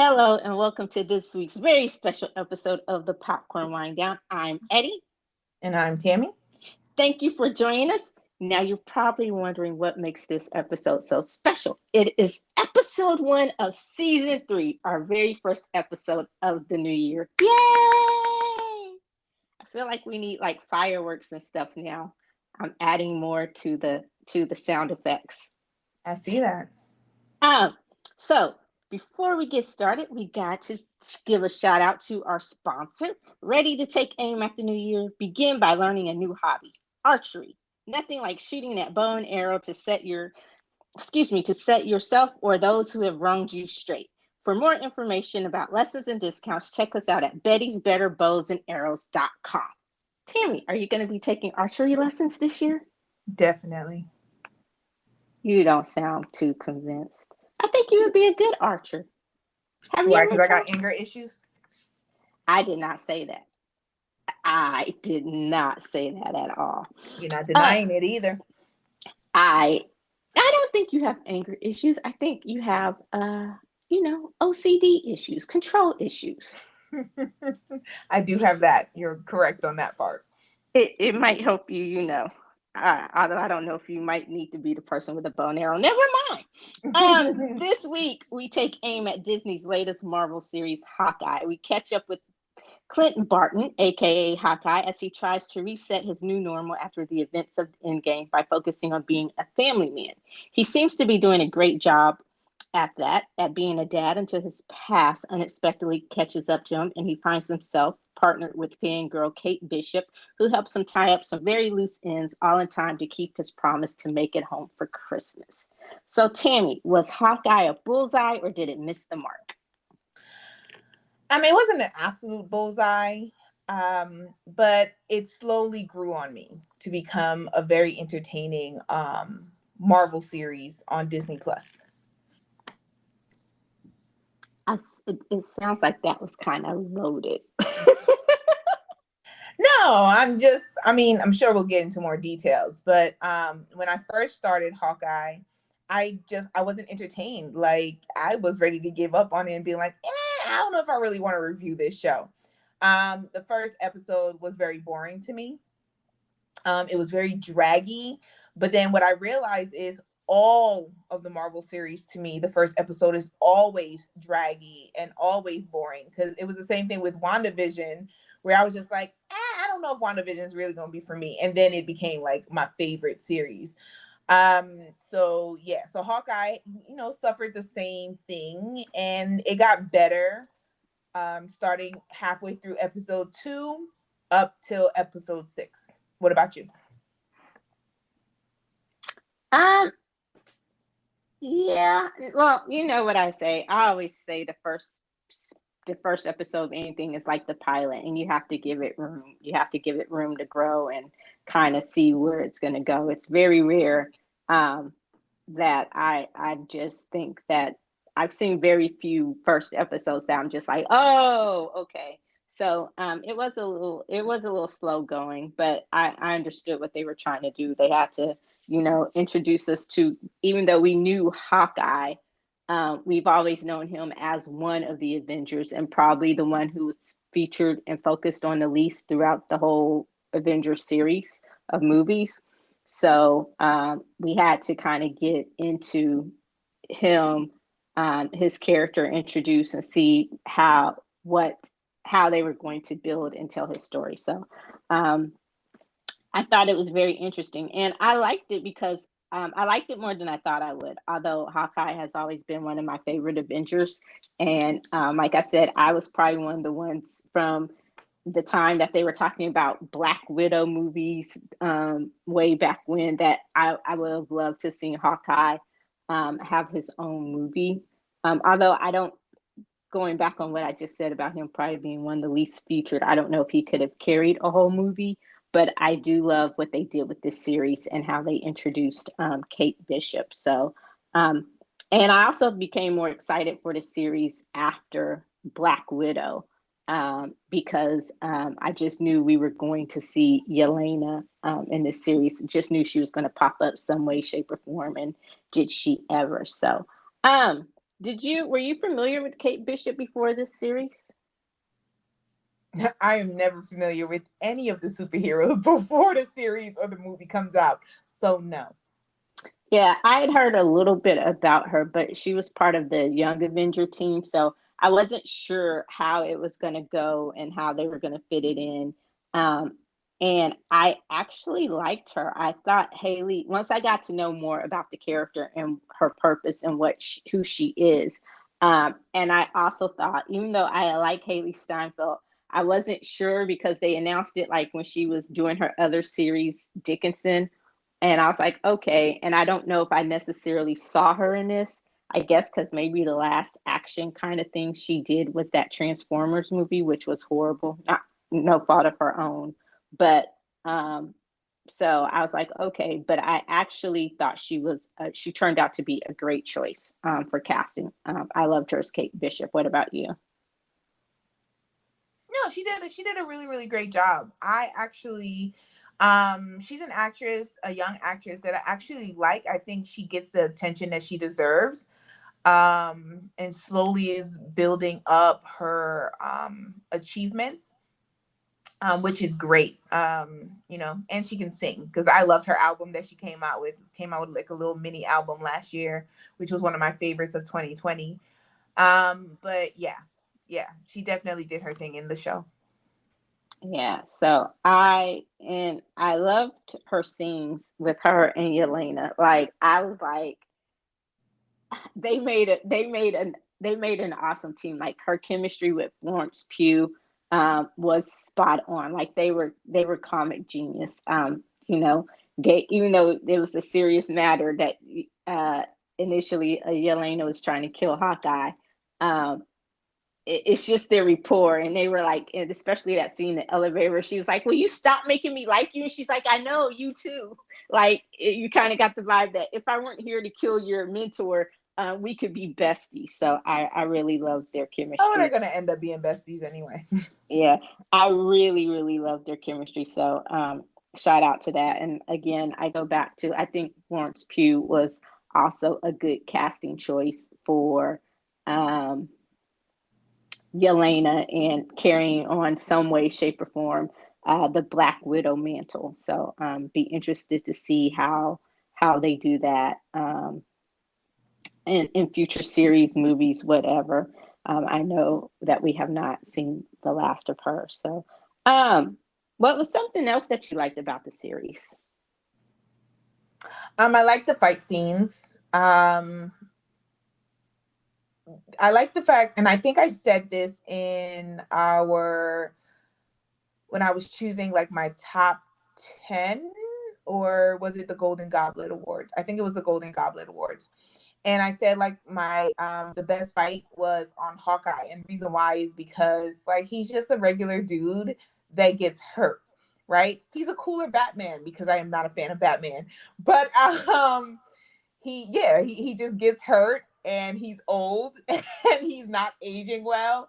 Hello and welcome to this week's very special episode of the Popcorn Wind Down. I'm Eddie. And I'm Tammy. Thank you for joining us. Now you're probably wondering what makes this episode so special. It is episode 1 of season 3, our very first episode of the new year. Yay! I feel like we need like fireworks and stuff now. I'm adding more to the sound effects. I see that. So before we get started, we got to give a shout out to our sponsor. Ready to take aim at the new year? Begin by learning a new hobby, archery. Nothing like shooting that bow and arrow to set yourself or those who have wronged you straight. For more information about lessons and discounts, check us out at bettysbetterbowsandarrows.com. Tammy, are you going to be taking archery lessons this year? Definitely. You don't sound too convinced. I think you would be a good archer. Why? Because I got anger issues? I did not say that. I did not say that at all. You're not denying it either. I don't think you have anger issues. I think you have OCD issues, control issues. I do have that. You're correct on that part. It might help you, although I don't know if you might need to be the person with a bow and arrow. Never mind. This week, we take aim at Disney's latest Marvel series, Hawkeye. We catch up with Clinton Barton, a.k.a. Hawkeye, as he tries to reset his new normal after the events of Endgame by focusing on being a family man. He seems to be doing a great job at being a dad, until his past unexpectedly catches up to him and he finds himself partnered with fangirl Kate Bishop, who helps him tie up some very loose ends, all in time to keep his promise to make it home for Christmas. So, Tammy, was Hawkeye a bullseye or did it miss the mark? I mean, it wasn't an absolute bullseye, but it slowly grew on me to become a very entertaining Marvel series on Disney Plus. It sounds like that was kind of loaded. No, I'm sure we'll get into more details, but when I first started Hawkeye, I wasn't entertained. Like, I was ready to give up on it and be like, I don't know if I really want to review this show. The first episode was very boring to me. It was very draggy, but then what I realized is all of the Marvel series, to me, the first episode is always draggy and always boring, because it was the same thing with WandaVision, where I was just like, I don't know if WandaVision is really going to be for me. And then it became like my favorite series. So Hawkeye, suffered the same thing, and it got better starting halfway through episode 2 up till episode 6. What about you? Yeah, well, you know what I say. I always say the first episode of anything is like the pilot, and you have to give it room. You have to give it room to grow and kind of see where it's going to go. It's very rare that I just think that I've seen very few first episodes that I'm just like, oh, okay. So it was a little slow going, but I understood what they were trying to do. They had to, introduce us to, even though we knew Hawkeye, we've always known him as one of the Avengers, and probably the one who was featured and focused on the least throughout the whole Avengers series of movies. So we had to kind of get into him, his character introduced, and see how they were going to build and tell his story. So I thought it was very interesting, and I liked it because I liked it more than I thought I would, although Hawkeye has always been one of my favorite Avengers. And like I said, I was probably one of the ones from the time that they were talking about Black Widow movies way back when, that I would have loved to see Hawkeye have his own movie. Although going back on what I just said about him probably being one of the least featured, I don't know if he could have carried a whole movie. But I do love what they did with this series and how they introduced Kate Bishop. So, and I also became more excited for the series after Black Widow because I just knew we were going to see Yelena in this series. Just knew she was going to pop up some way, shape, or form, and did she ever? So, Were you familiar with Kate Bishop before this series? I am never familiar with any of the superheroes before the series or the movie comes out. So no. Yeah, I had heard a little bit about her, but she was part of the Young Avenger team, so I wasn't sure how it was going to go and how they were going to fit it in. Um, and I actually liked her. I thought Haley, once I got to know more about the character and her purpose and who she is, and I also thought, even though I like Haley Steinfeld, I wasn't sure because they announced it like when she was doing her other series, Dickinson, and I was like, okay. And I don't know if I necessarily saw her in this. I guess because maybe the last action kind of thing she did was that Transformers movie, which was horrible. Not no fault of her own. But so I was like, okay. But I actually thought she turned out to be a great choice for casting. I loved her as Kate Bishop. What about you? No, she did a really, really great job. I actually she's an actress, a young actress that I actually like. I think she gets the attention that she deserves. And slowly is building up her achievements, which is great. And she can sing because I loved her album that she came out with like a little mini album last year, which was one of my favorites of 2020. But yeah, she definitely did her thing in the show. Yeah, so I loved her scenes with her and Yelena. Like I was like, they made an awesome team. Like her chemistry with Florence Pugh was spot on. Like they were comic genius. Even though it was a serious matter that uh, initially Yelena was trying to kill Hawkeye. Um, it's just their rapport, and they were like, and especially that scene in the elevator, she was like, will you stop making me like you? And she's like, I know, you too. Like you kind of got the vibe that if I weren't here to kill your mentor, we could be besties. So I really loved their Oh, they're chemistry. gonna end up being besties anyway. Yeah, I really really loved their chemistry. So shout out to that. And again, I go back to, I think Florence Pugh was also a good casting choice for um Yelena and carrying on some way, shape, or form the Black Widow mantle. So be interested to see how they do that in future series, movies, whatever. I know that we have not seen the last of her. So, what was something else that you liked about the series? I like the fight scenes. I like the fact, and I think I said this in our when I was choosing like my top 10, or was it the Golden Goblet Awards? I think it was the Golden Goblet Awards. And I said like my the best fight was on Hawkeye. And the reason why is because like he's just a regular dude that gets hurt, right? He's a cooler Batman because I am not a fan of Batman. But he just gets hurt and he's old and he's not aging well,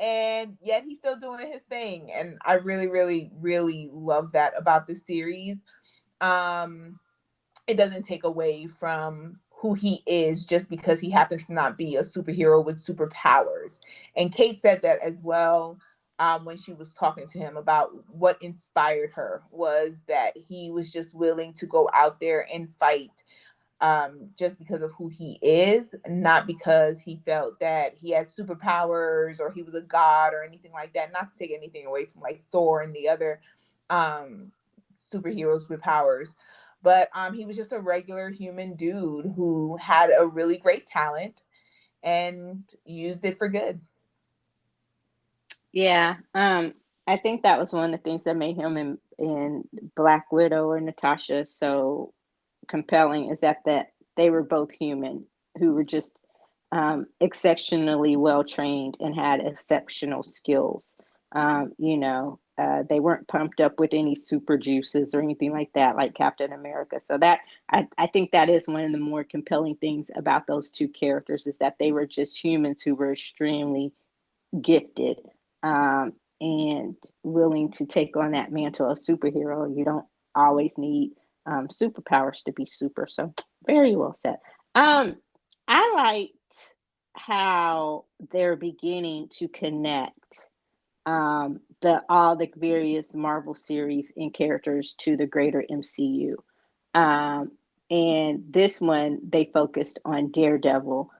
and yet he's still doing his thing, and I really really really love that about the series. um it doesn't take away from who he is just because he happens to not be a superhero with superpowers. And Kate said that as well, when she was talking to him about what inspired her was that he was just willing to go out there and fight, just because of who he is, not because he felt that he had superpowers or he was a god or anything like that. Not to take anything away from like Thor and the other um, superheroes with powers, but he was just a regular human dude who had a really great talent and used it for good. Yeah, I think that was one of the things that made him in Black Widow or Natasha so compelling, is that they were both human who were just exceptionally well trained and had exceptional skills. They weren't pumped up with any super juices or anything like that, like Captain America. So that I think that is one of the more compelling things about those two characters, is that they were just humans who were extremely gifted and willing to take on that mantle of superhero. You don't always need superpowers to be super. So very well said. I liked. how they're beginning to connect the all the various Marvel series and characters to the greater MCU. Um, and this one they focused on Daredevil,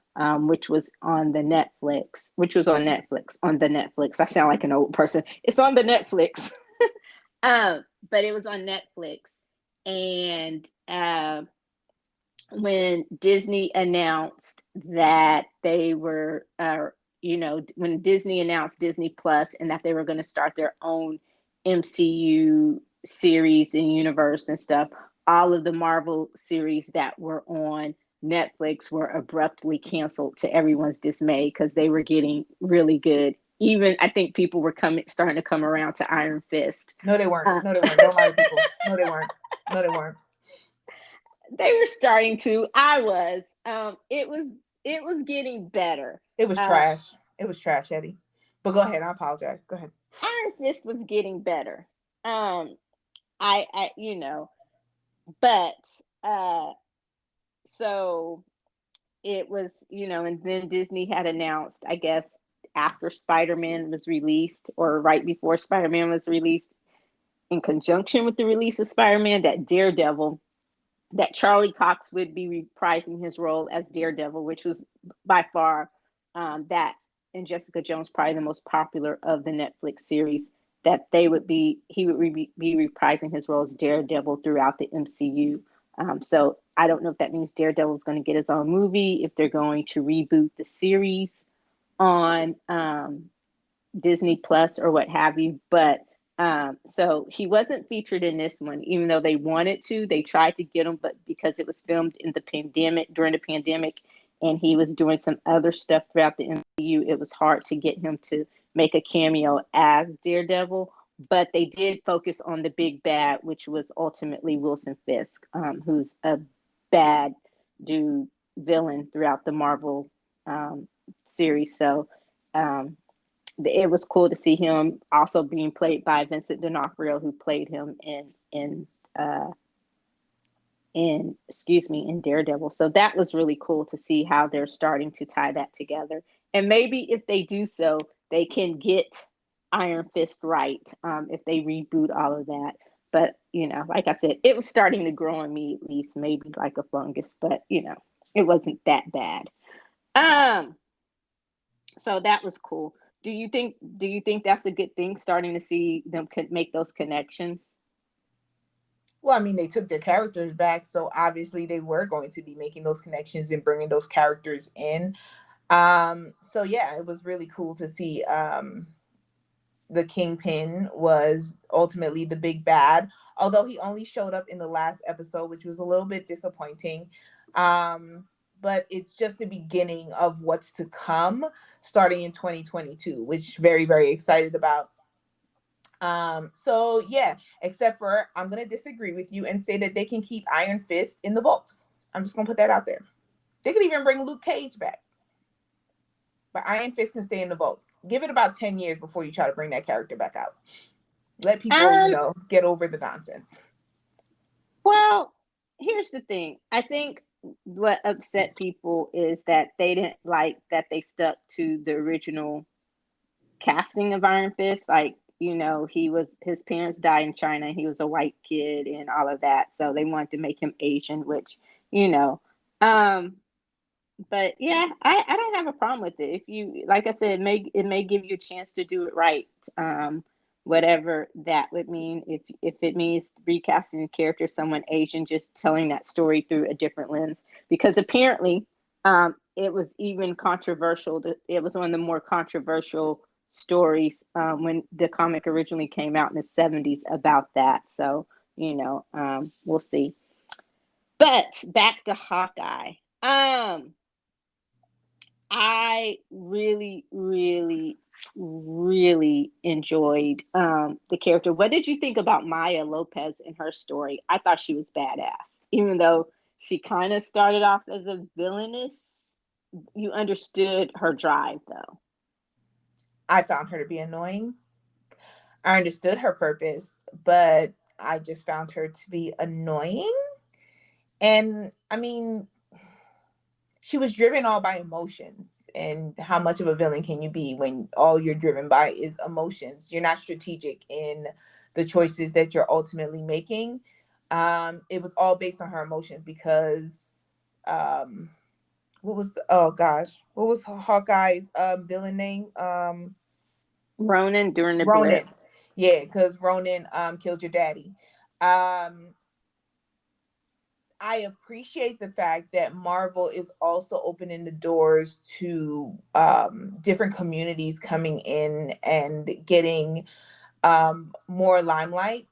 which was on the Netflix, which was on Netflix on the Netflix. I sound like an old person. It's on the Netflix, but it was on Netflix, and when Disney announced that they were, when Disney announced Disney Plus and that they were going to start their own MCU series and universe and stuff, all of the Marvel series that were on Netflix were abruptly canceled to everyone's dismay because they were getting really good. Even I think people were starting to come around to Iron Fist. No, they weren't. No, they weren't. Don't lie to people. No, they weren't. No, they weren't. They were starting to. I was. It was getting better. It was trash. It was trash, Eddie. But go ahead. I apologize. Go ahead. Iron Fist was getting better. I but so it was, and then Disney had announced, I guess, after Spider-Man was released or right before Spider-Man was released, in conjunction with the release of Spider-Man, that Charlie Cox would be reprising his role as Daredevil, which was by far that and Jessica Jones probably the most popular of the Netflix series. That he would be reprising his role as Daredevil throughout the MCU. So I don't know if that means Daredevil is going to get his own movie, if they're going to reboot the series on Disney Plus or what have you. But so he wasn't featured in this one, even though they wanted to. They tried to get him, but because it was filmed in the pandemic, during the pandemic, and he was doing some other stuff throughout the MCU, it was hard to get him to make a cameo as Daredevil. But they did focus on the big bad, which was ultimately Wilson Fisk, who's a bad dude villain throughout the Marvel series. So it was cool to see him also being played by Vincent D'Onofrio, who played him in Daredevil. So that was really cool to see how they're starting to tie that together. And maybe if they do so, they can get Iron Fist right, if they reboot all of that. But like I said, it was starting to grow on me, at least maybe like a fungus, but it wasn't that bad. So that was cool. Do you think that's a good thing, starting to see them make those connections? Well, I mean, they took their characters back, so obviously they were going to be making those connections and bringing those characters in. So yeah, it was really cool to see the Kingpin was ultimately the big bad, although he only showed up in the last episode, which was a little bit disappointing. But it's just the beginning of what's to come starting in 2022, which very, very excited about. So yeah, except for I'm gonna disagree with you and say that they can keep Iron Fist in the vault. I'm just gonna put that out there. They could even bring Luke Cage back, but Iron Fist can stay in the vault. Give it about 10 years before you try to bring that character back out. Let people, get over the nonsense. Well, here's the thing. I think what upset people is that they didn't like that they stuck to the original casting of Iron Fist. Like, his parents died in China. He was a white kid and all of that. So they wanted to make him Asian, which, um, but yeah, I don't have a problem with it. If you, like I said, it may give you a chance to do it right. Whatever that would mean, if it means recasting the character someone Asian, just telling that story through a different lens. Because apparently, it was even controversial. It was one of the more controversial stories when the comic originally came out in the 70s about that. So we'll see. But back to Hawkeye. I really, really, really enjoyed the character. What did you think about Maya Lopez and her story? I thought she was badass, even though she kind of started off as a villainess. You understood her drive, though. I found her to be annoying. I understood her purpose, but I just found her to be annoying. And I mean, she was driven all by emotions. And how much of a villain can you be when all you're driven by is emotions? You're not strategic in the choices that you're ultimately making. It was all based on her emotions because what was Hawkeye's villain name? Ronan during the blip. Ronan. Yeah, because Ronan killed your daddy. Um I appreciate the fact that Marvel is also opening the doors to different communities coming in and getting more limelight,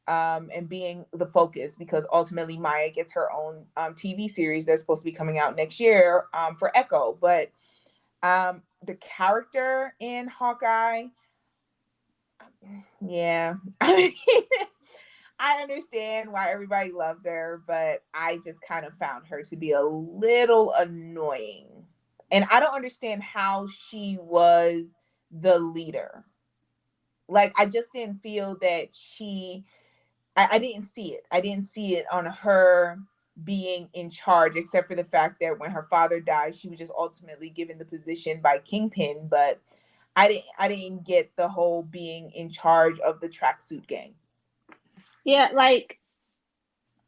and being the focus, because ultimately Maya gets her own TV series that's supposed to be coming out next year for Echo. But the character in Hawkeye, yeah, I mean, I understand why everybody loved her, but I just kind of found her to be a little annoying. And I don't understand how she was the leader. Like, I just didn't feel that I didn't see it. I didn't see it on her being in charge, except for the fact that when her father died, she was just ultimately given the position by Kingpin. But I didn't get the whole being in charge of the tracksuit gang. Yeah, like,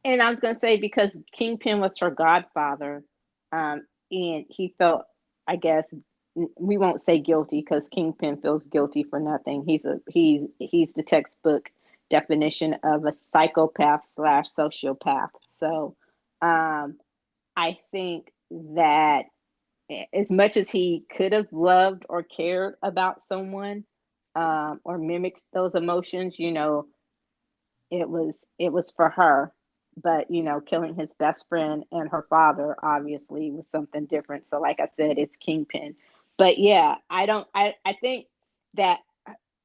and I was gonna say because Kingpin was her godfather, and he felt, I guess, we won't say guilty because Kingpin feels guilty for nothing. He's the textbook definition of a psychopath slash sociopath. So, I think that as much as he could have loved or cared about someone, or mimicked those emotions, it was for her. But killing his best friend and her father obviously was something different. So like I said, it's Kingpin. But yeah, I think that,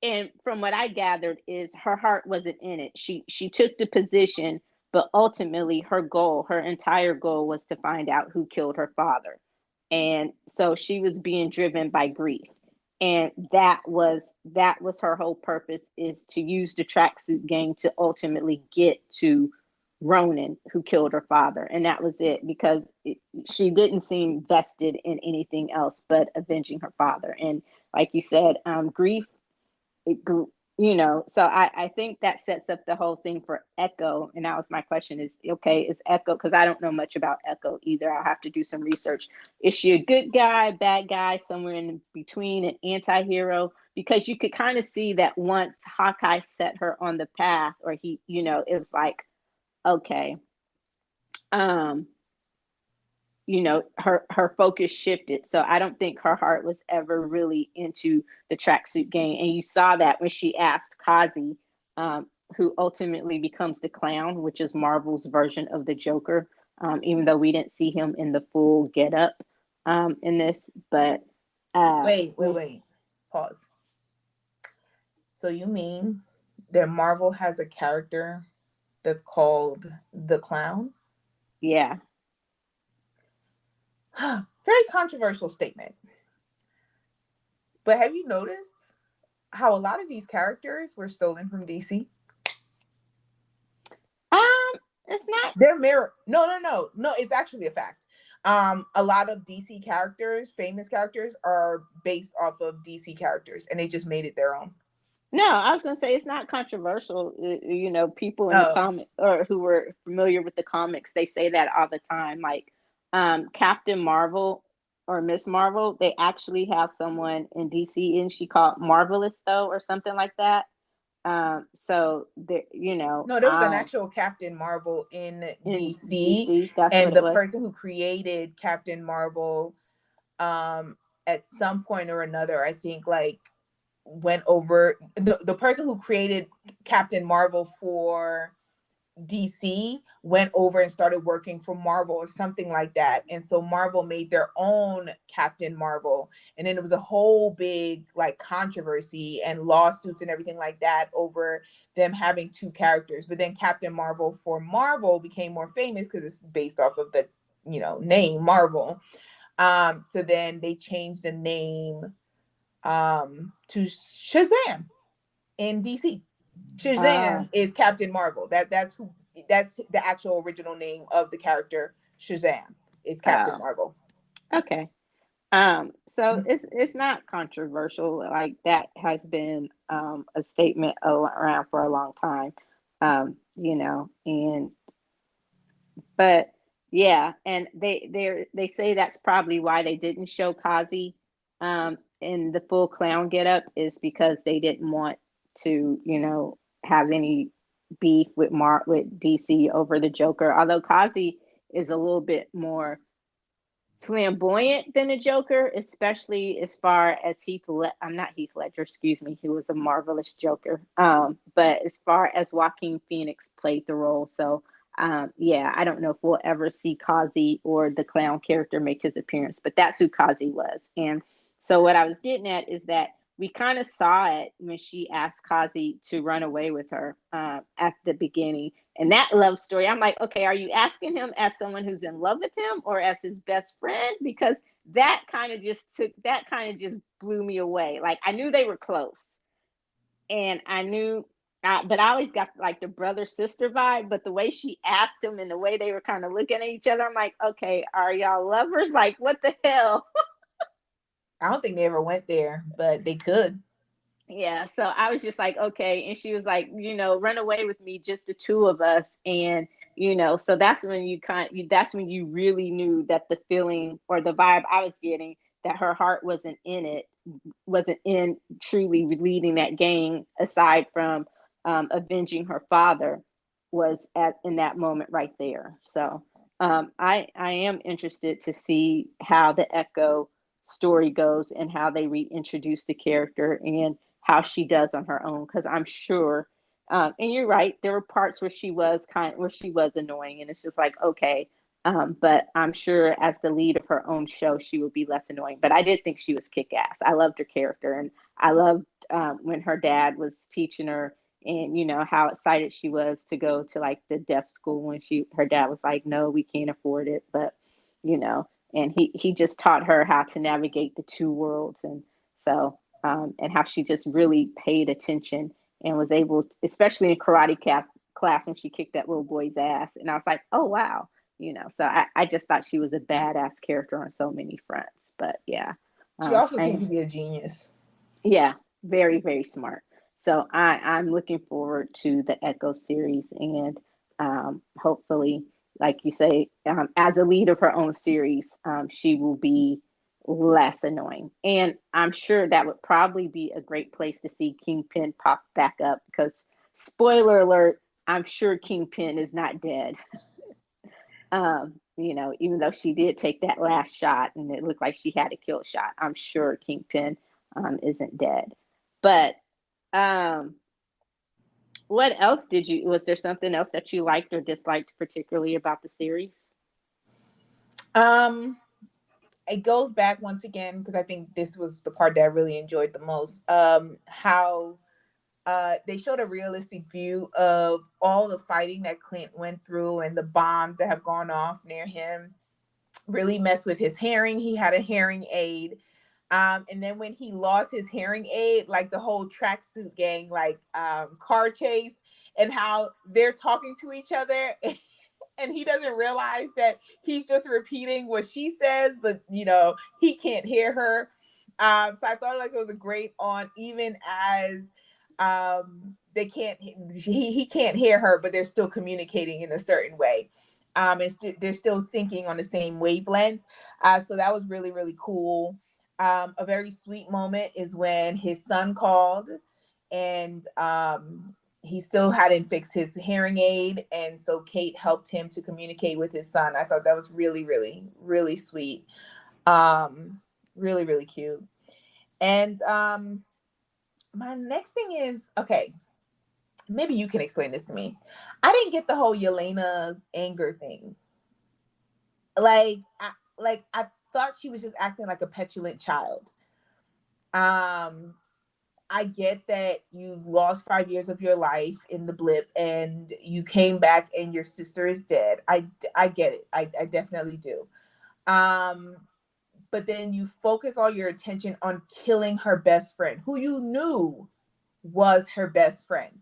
and from what I gathered, is her heart wasn't in it. She took the position, but ultimately her entire goal was to find out who killed her father. And so she was being driven by grief. And that was her whole purpose, is to use the tracksuit gang to ultimately get to Ronan, who killed her father. And that was it, because she didn't seem vested in anything else but avenging her father. And like you said, grief, it grew, so I think that sets up the whole thing for Echo. And that was my question, is okay, is Echo, because I don't know much about Echo either, I'll have to do some research. Is she a good guy, bad guy, somewhere in between, an anti-hero? Because you could kind of see that once Hawkeye set her on the path, or he, it was like, okay, um her focus shifted. So I don't think her heart was ever really into the tracksuit game. And you saw that when she asked Kazi, who ultimately becomes the clown, which is Marvel's version of the Joker, even though we didn't see him in the full get up in this. But Wait. Pause. So you mean that Marvel has a character that's called the Clown? yeah. Very controversial statement. But have you noticed how a lot of these characters were stolen from DC? Um, it's not. They're mirror. No. It's actually a fact. A lot of DC characters, famous characters, are based off of DC characters, and they just made it their own. No, I was gonna say it's not controversial. People in the Oh, comic, or who were familiar with the comics, they say that all the time. Like, Captain Marvel or Miss Marvel, they actually have someone in DC, and she called Marvelous, though, or something like that. So there, no, there was an actual Captain Marvel in in DC, DC, that's what and it the was. person who created Captain Marvel, at some point or another, I think, like, went over the person who created Captain Marvel for DC went over and started working for Marvel or something like that. And so Marvel made their own Captain Marvel. And then it was a whole big, like, controversy and lawsuits and everything like that over them having two characters. But then Captain Marvel for Marvel became more famous because it's based off of the, name Marvel. So then they changed the name to Shazam in DC. Uh, Shazam is Captain Marvel. That's the actual original name of the character. Shazam is Captain uh, Marvel. Okay. So it's not controversial. Like that has been a statement around for a long time. And but yeah, and they say that's probably why they didn't show Kazi in the full clown getup, is because they didn't want to, have any beef with DC over the Joker. Although Kazi is a little bit more flamboyant than a Joker, especially as far as I'm not Heath Ledger, excuse me, he was a marvelous Joker. But as far as Joaquin Phoenix played the role, so yeah, I don't know if we'll ever see Kazi or the clown character make his appearance, but that's who Kazi was. And so what I was getting at is that we kind of saw it when she asked Kazi to run away with her at the beginning. And that love story, I'm like, okay, are you asking him as someone who's in love with him or as his best friend? Because that kind of just blew me away. Like I knew they were close, and I knew, but I always got like the brother sister vibe. But the way she asked him and the way they were kind of looking at each other, I'm like, okay, are y'all lovers? Like what the hell? I don't think they ever went there, but they could. Yeah, so I was just like, okay. And she was like, run away with me, just the two of us. And, so that's when that's when you really knew that the feeling or the vibe I was getting, that her heart wasn't in it, wasn't in truly leading that gang, aside from avenging her father, was in that moment right there. So I am interested to see how the Echo story goes and how they reintroduce the character and how she does on her own, because I'm sure and you're right, there were parts where she was annoying, and it's just like, okay, but I'm sure as the lead of her own show she would be less annoying. But I did think she was kick-ass. I loved her character, and I loved when her dad was teaching her, and how excited she was to go to like the deaf school when her dad was like, no, we can't afford it, but and he just taught her how to navigate the two worlds. And so and how she just really paid attention and was able, especially in class when she kicked that little boy's ass. And I was like, oh wow, so I just thought she was a badass character on so many fronts. But yeah, She also seemed I to be a genius. yeah, very, very smart. So I'm looking forward to the Echo series, and hopefully, like you say, as a lead of her own series, she will be less annoying. And I'm sure that would probably be a great place to see Kingpin pop back up, because spoiler alert, I'm sure Kingpin is not dead. Even though she did take that last shot and it looked like she had a kill shot, I'm sure Kingpin isn't dead. But um, what else was there something else that you liked or disliked particularly about the series? Um, it goes back once again because I think this was the part that I really enjoyed the most. How they showed a realistic view of all the fighting that Clint went through and the bombs that have gone off near him. Really messed with his hearing. He had a hearing aid. And then when he lost his hearing aid, like the whole tracksuit gang, like car chase, and how they're talking to each other, and he doesn't realize that he's just repeating what she says, but he can't hear her. So I thought like it was a great on, even as they can't, he can't hear her, but they're still communicating in a certain way. They're still thinking on the same wavelength. So that was really, really cool. A very sweet moment is when his son called, and he still hadn't fixed his hearing aid, and so Kate helped him to communicate with his son. I thought that was really, really, really sweet. Really, really cute. And my next thing is, okay, maybe you can explain this to me. I didn't get the whole Yelena's anger thing. I thought she was just acting like a petulant child. I get that you lost 5 years of your life in the blip and you came back and your sister is dead. I get it. I definitely do. But then you focus all your attention on killing her best friend, who you knew was her best friend.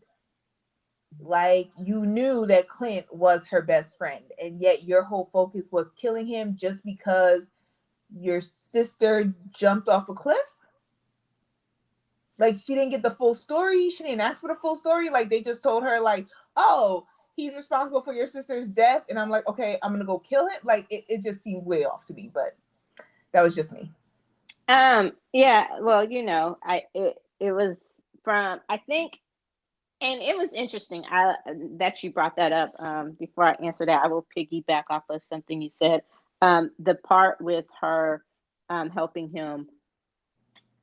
Like you knew that Clint was her best friend, and yet your whole focus was killing him just because your sister jumped off a cliff. Like, she didn't get the full story. She didn't ask for the full story. Like, they just told her, like, oh, he's responsible for your sister's death. And I'm like, okay, I'm going to go kill him. Like, it just seemed way off to me, but that was just me. Yeah, well, it was from, I think, and it was interesting that you brought that up. Before I answer that, I will piggyback off of something you said. The part with her helping him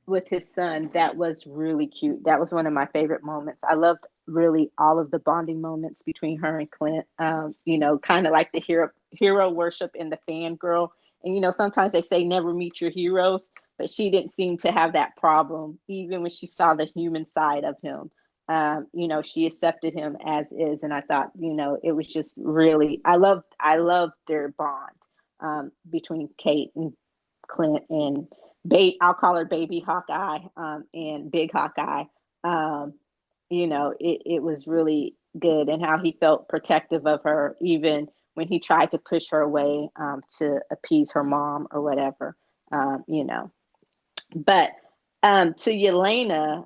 with his son, that was really cute. That was one of my favorite moments. I loved really all of the bonding moments between her and Clint. Kind of like the hero worship and the fangirl. And sometimes they say never meet your heroes, but she didn't seem to have that problem, even when she saw the human side of him. She accepted him as is, and I thought, it was just really, I loved their bond between Kate and Clint and I'll call her baby Hawkeye, and big Hawkeye. It was really good, and how he felt protective of her, even when he tried to push her away, to appease her mom or whatever. But to Yelena,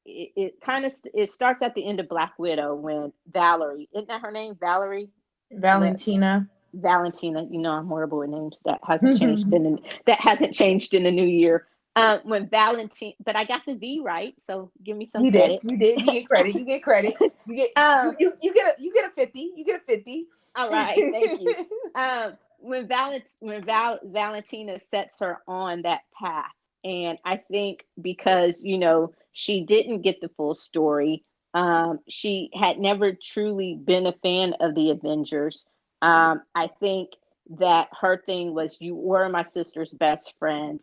it kind of it starts at the end of Black Widow when Valerie, isn't that her name? Valerie? Valentina. Valentina, I'm horrible with names. That hasn't changed in the new year. When Valentine, but I got the V right, so give me some credit. You did. You get credit. You get credit. You get you get a 50. You get a 50. All right, thank you. When Valentina sets her on that path, and I think because she didn't get the full story, she had never truly been a fan of the Avengers. I think that her thing was, you were my sister's best friend.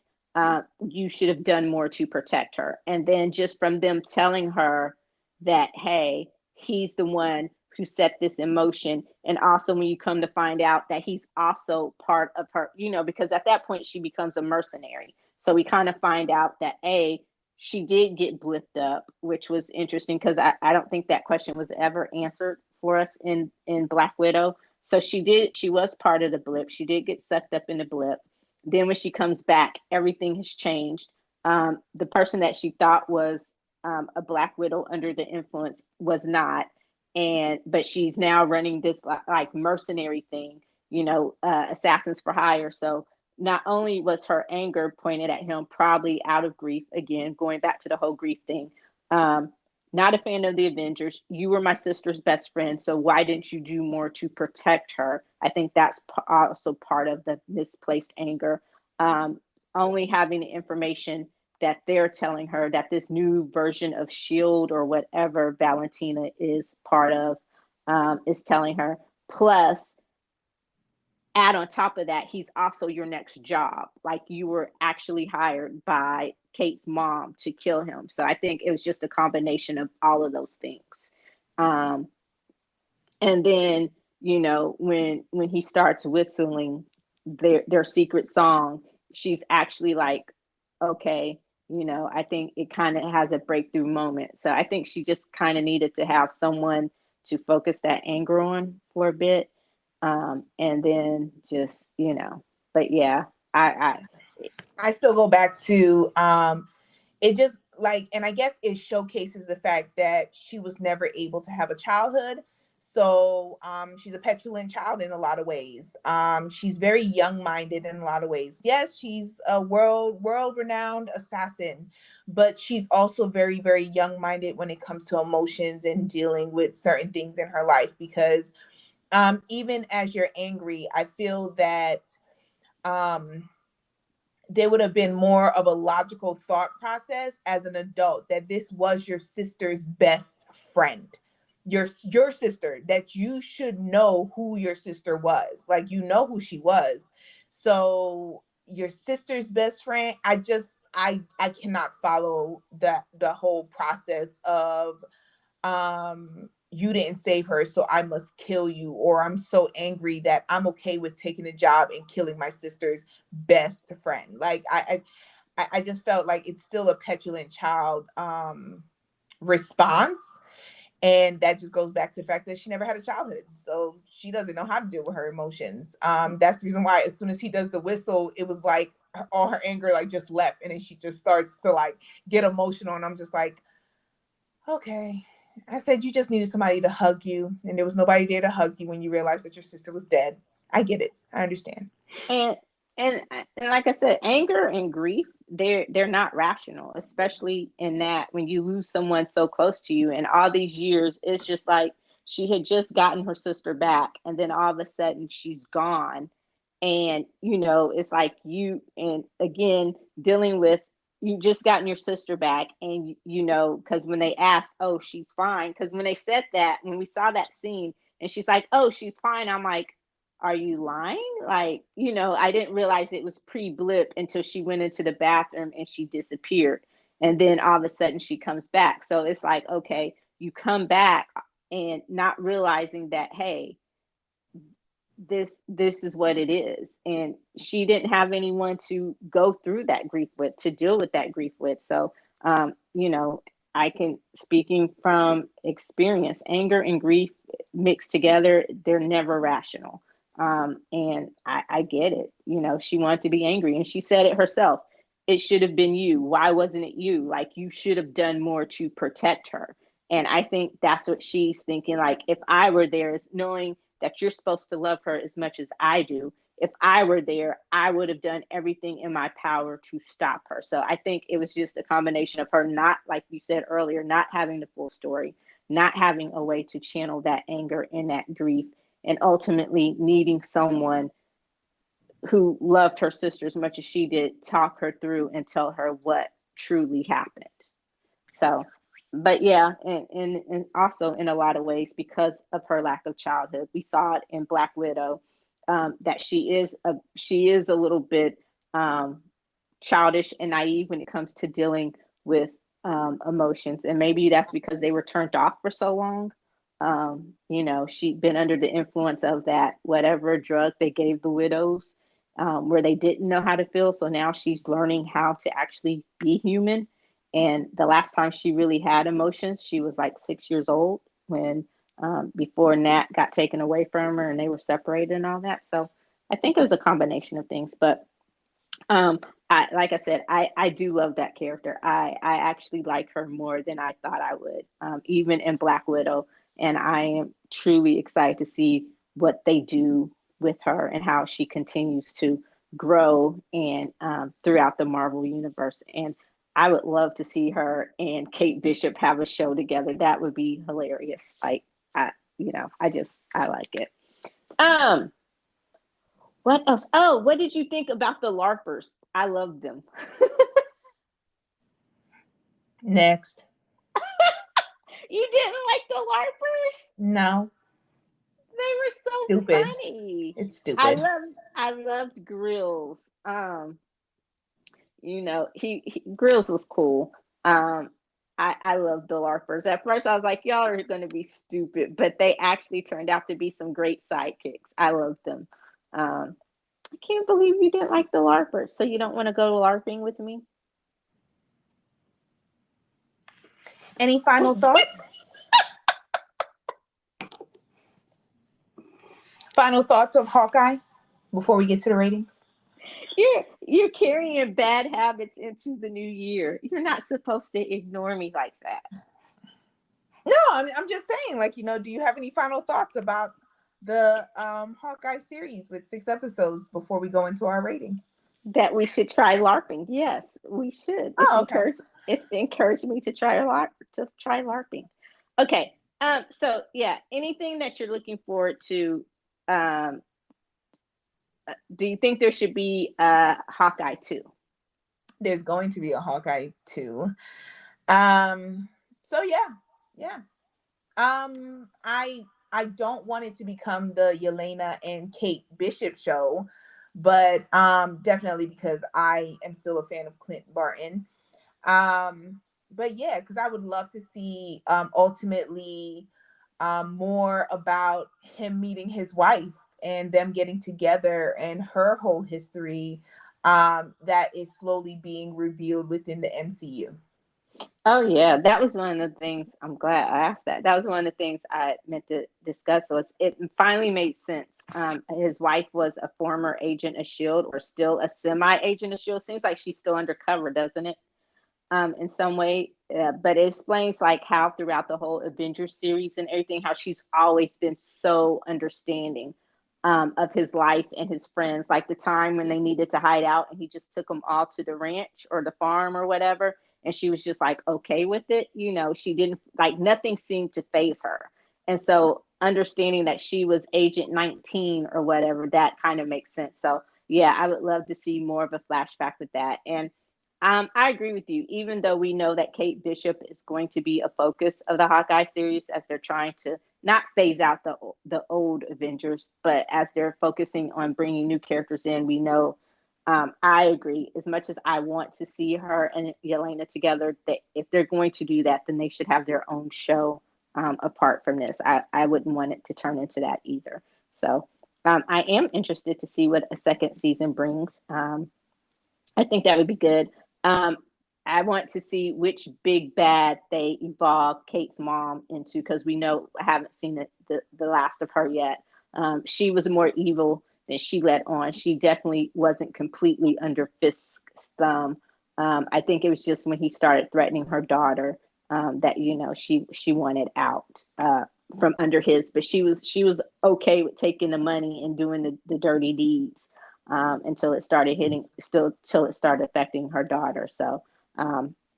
You should have done more to protect her. And then just from them telling her that, hey, he's the one who set this in motion. And also when you come to find out that he's also part of her, because at that point she becomes a mercenary. So we kind of find out that, she did get blipped up, which was interesting because I don't think that question was ever answered for us in Black Widow. So she was part of the blip. She did get sucked up in the blip. Then when she comes back, everything has changed. The person that she thought was a Black Widow under the influence was not. But she's now running this like mercenary thing, assassins for hire. So not only was her anger pointed at him, probably out of grief, again, going back to the whole grief thing, not a fan of the Avengers. You were my sister's best friend, so why didn't you do more to protect her? I think that's also part of the misplaced anger. Only having the information that they're telling her, that this new version of SHIELD or whatever Valentina is part of, is telling her. Plus, add on top of that, he's also your next job. Like, you were actually hired by Kate's mom to kill him. So I think it was just a combination of all of those things. And then, when he starts whistling their secret song, she's actually like, okay, I think it kind of has a breakthrough moment. So I think she just kind of needed to have someone to focus that anger on for a bit. And then just, but yeah, I still go back to it just like, and I guess it showcases the fact that she was never able to have a childhood. So she's a petulant child in a lot of ways. She's very young-minded in a lot of ways. Yes, she's a world-renowned assassin, but she's also very, very young-minded when it comes to emotions and dealing with certain things in her life. Because even as you're angry, I feel that there would have been more of a logical thought process as an adult, that this was your sister's best friend, your sister, that you should know who your sister was. Like, who she was. So your sister's best friend, I cannot follow the whole process of you didn't save her, so I must kill you, or I'm so angry that I'm okay with taking a job and killing my sister's best friend. Like, I just felt like it's still a petulant child response. And that just goes back to the fact that she never had a childhood. So she doesn't know how to deal with her emotions. That's the reason why as soon as he does the whistle, it was like all her anger like just left. And then she just starts to like get emotional. And I'm just like, okay. I said you just needed somebody to hug you. And there was nobody there to hug you when you realized that your sister was dead. I get it. I understand. And and like I said, anger and grief, they're not rational, especially in that when you lose someone so close to you. And all these years, it's just like she had just gotten her sister back, and then all of a sudden she's gone. And it's like you, and again, dealing with, you just gotten your sister back, and because when they asked, oh, she's fine, because when they said that, when we saw that scene and she's like, oh, she's fine, I'm like, are you lying? Like, I didn't realize it was pre-blip until she went into the bathroom and she disappeared. And then all of a sudden she comes back. So it's like, okay, you come back and not realizing that, hey, this is what it is. And she didn't have anyone to go through that grief with, to deal with that grief with. So, I can, speaking from experience, anger and grief mixed together, they're never rational. And I get it. She wanted to be angry, and she said it herself. It should have been you. Why wasn't it you? Like, you should have done more to protect her. And I think that's what she's thinking. Like, if I were there, is knowing that you're supposed to love her as much as I do. If I were there, I would have done everything in my power to stop her. So I think it was just a combination of her not, like we said earlier, not having the full story, not having a way to channel that anger and that grief, and ultimately needing someone who loved her sister as much as she did talk her through and tell her what truly happened. So, but yeah, and also in a lot of ways, because of her lack of childhood, we saw it in Black Widow, that she is a little bit childish and naive when it comes to dealing with emotions, and maybe that's because they were turned off for so long. She'd been under the influence of that whatever drug they gave the widows, where they didn't know how to feel. So now she's learning how to actually be human. And the last time she really had emotions, she was like 6 years old, when before Nat got taken away from her and they were separated and all that. So I think it was a combination of things. But like I said, I do love that character. I actually like her more than I thought I would, even in Black Widow. And I am truly excited to see what they do with her and how she continues to grow and throughout the Marvel universe. And I would love to see her and Kate Bishop have a show together. That would be hilarious. Like, I like it. Um, what else? Oh, what did you think about the LARPers? I loved them. Next. You didn't like the LARPers? No. They were so Stupid. funny. It's I stupid. loved I loved Grills. He Grills was cool. I loved the LARPers. At first I was like, y'all are gonna be stupid, but they actually turned out to be some great sidekicks. I loved them. I can't believe you didn't like the LARPers. So you don't want to go LARPing with me? Any final thoughts? Final thoughts of Hawkeye before we get to the ratings? You're carrying bad habits into the new year. You're not supposed to ignore me like that. No, I'm just saying, like, do you have any final thoughts about the Hawkeye series with 6 episodes before we go into our rating? That we should try LARPing. Yes, we should. Oh, okay. It's encouraged me to try LARPing. Okay. So yeah, anything that you're looking forward to, do you think there should be a Hawkeye 2? There's going to be a Hawkeye 2. So yeah. I don't want it to become the Yelena and Kate Bishop show, but definitely because I am still a fan of Clint Barton. But yeah, because I would love to see ultimately more about him meeting his wife and them getting together and her whole history that is slowly being revealed within the MCU. Oh yeah, that was one of the things. I'm glad I asked that. That was one of the things I meant to discuss. Was it finally made sense? His wife was a former agent of Shield, or still a semi agent of Shield. Seems like she's still undercover, doesn't it? In some way, but it explains like how throughout the whole Avengers series and everything, how she's always been so understanding of his life and his friends. Like the time when they needed to hide out, and he just took them all to the ranch or the farm or whatever, and she was just like okay with it. You know, she didn't like nothing seemed to phase her, and so understanding that she was Agent 19 or whatever, that kind of makes sense. So yeah, I would love to see more of a flashback with that. And I agree with you. Even though we know that Kate Bishop is going to be a focus of the Hawkeye series, as they're trying to not phase out the old Avengers, but as they're focusing on bringing new characters in, we know. I agree. As much as I want to see her and Yelena together, that if they're going to do that, then they should have their own show apart from this. I wouldn't want it to turn into that either. So I am interested to see what a second season brings. I think that would be good. Um, I want to see which big bad they evolve Kate's mom into, because we know I haven't seen the last of her yet. She was more evil than she let on. She definitely wasn't completely under Fisk's thumb. I think it was just when he started threatening her daughter that she wanted out from under his. But she was okay with taking the money and doing the dirty deeds until it started till it started affecting her daughter. So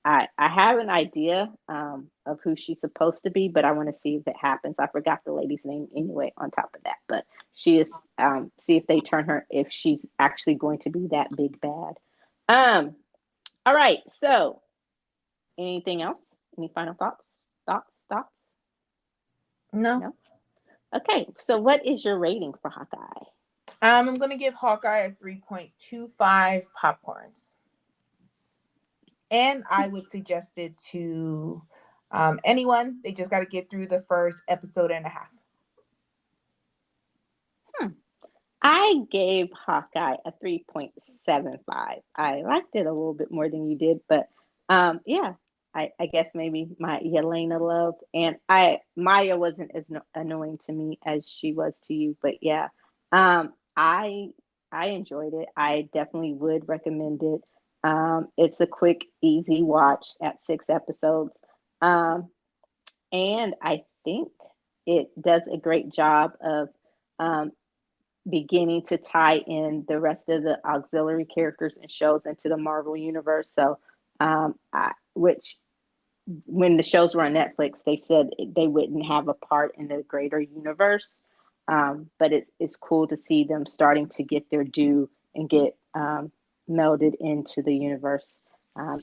I have an idea of who she's supposed to be, but I want to see if it happens. I forgot the lady's name anyway. On top of that, but she is see if they turn her, if she's actually going to be that big bad. Um, all right. So anything else? Any final thoughts? Thoughts? No. No. Okay. So what is your rating for Hawkeye? I'm gonna give Hawkeye a 3.25 popcorns. And I would suggest it to anyone. They just got to get through the first episode and a half. I gave Hawkeye a 3.75. I liked it a little bit more than you did, but yeah, I guess maybe my Yelena love, and Maya wasn't as annoying to me as she was to you, but yeah, I enjoyed it. I definitely would recommend it. It's a quick, easy watch at 6 episodes, um, and I think it does a great job of um, beginning to tie in the rest of the auxiliary characters and shows into the Marvel universe. So, which when the shows were on Netflix, they said they wouldn't have a part in the greater universe. But it's cool to see them starting to get their due and get melded into the universe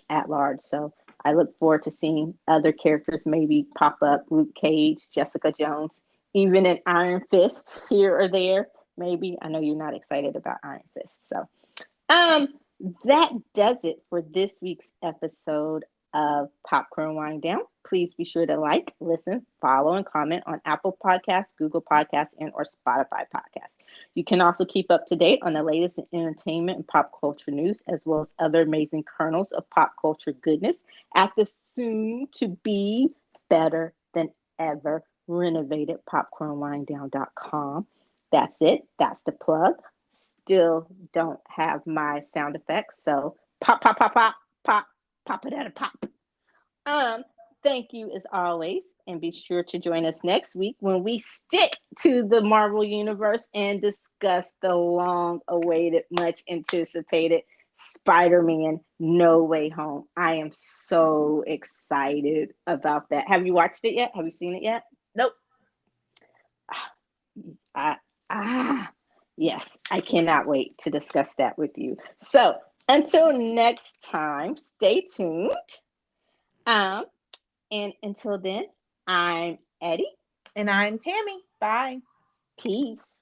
at large. So I look forward to seeing other characters maybe pop up: Luke Cage, Jessica Jones, even an Iron Fist here or there. Maybe. I know you're not excited about Iron Fist. So um, that does it for this week's episode of Popcorn Wind Down. Please be sure to like, listen, follow, and comment on Apple Podcasts, Google Podcasts, and or Spotify Podcasts. You can also keep up to date on the latest in entertainment and pop culture news, as well as other amazing kernels of pop culture goodness at the soon-to-be better than ever renovated popcornwinddown.com. That's it. That's the plug. Still don't have my sound effects, so pop, pop, pop, pop, pop, pop it at a pop. Um, Thank you as always, and be sure to join us next week when we stick to the Marvel Universe and discuss the long-awaited, much anticipated Spider-Man No Way Home. I am so excited about that. Have you watched it yet? Have you seen it yet? Nope. I, ah, yes, I cannot wait to discuss that with you. So until next time, stay tuned. Um, and until then, I'm Eddie. And I'm Tammy. Bye. Peace.